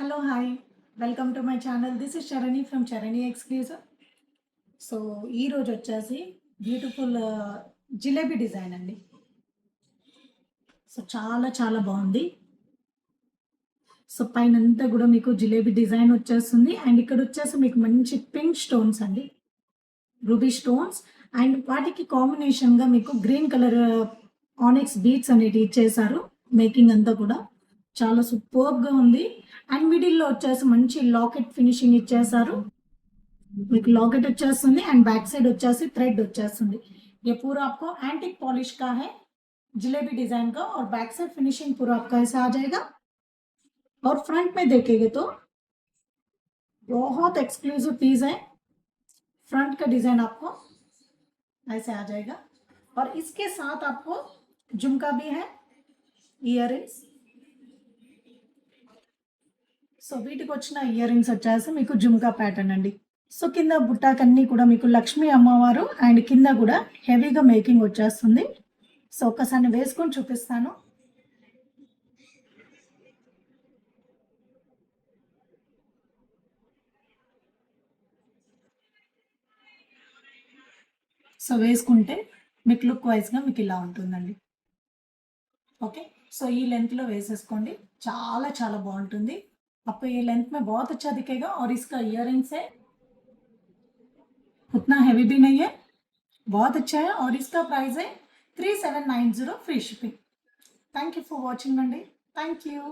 Hello, hi. Welcome to my channel. This is Charani from Charani Exclusive. So ఈ రోజు వచ్చేసి beautiful jalebi design అండి. So చాలా చాలా బాగుంది. సో పైనంతా కూడా మీకు జిలేబీ డిజైన్ వచ్చేస్తుంది అండ్ ఇక్కడ వచ్చేసి మీకు మంచి పింక్ స్టోన్స్ అండి, రూబీ స్టోన్స్ అండ్ వాటికి కాంబినేషన్గా మీకు గ్రీన్ కలర్ ఆనిక్స్ బీట్స్ అనేవి ఇచ్చేసారు. మేకింగ్ అంతా కూడా చాలా సూపర్గా ఉంది అండ్ మిడిల్లో వచ్చేసి మంచి లాకెట్ ఫినిషింగ్ ఇచ్చేసారు. మీకు లాకెట్ వచ్చేస్తుంది అండ్ बैक साइड వచ్చేసి थ्रेड వచ్చేస్తుంది. ये पूरा आपको एंटीक पॉलिश का है, जलेबी डिजाइन का, और बैक साइड फिनिशिंग पूरा आपका ऐसा आ जाएगा. और फ्रंट में देखेंगे तो बहुत एक्सक्लूसिव पीस है. फ्रंट का डिजाइन आपको ऐसे आ जाएगा और इसके साथ आपको झुमका भी है, इयररिंग्स. సో వీటికి వచ్చిన ఇయర్ రింగ్స్ వచ్చేసి మీకు జుమ్కా ప్యాటర్న్ అండి. సో కింద బుట్టాకన్నీ కూడా మీకు లక్ష్మీ అమ్మవారు అండ్ కింద కూడా హెవీగా మేకింగ్ వచ్చేస్తుంది. సో ఒక్కసారి వేసుకొని చూపిస్తాను. సో వేసుకుంటే మీకు లుక్ వైజ్గా మీకు ఇలా ఉంటుందండి. ఓకే, సో ఈ లెంత్లో వేసేసుకోండి. చాలా చాలా బాగుంటుంది. आपको ये लेंथ में बहुत अच्छा दिखेगा और इसका इयररिंग्स है, उतना हैवी भी नहीं है, बहुत अच्छा है और इसका प्राइस है 3790 free shipping. Thank you for watching अंडी. Thank you.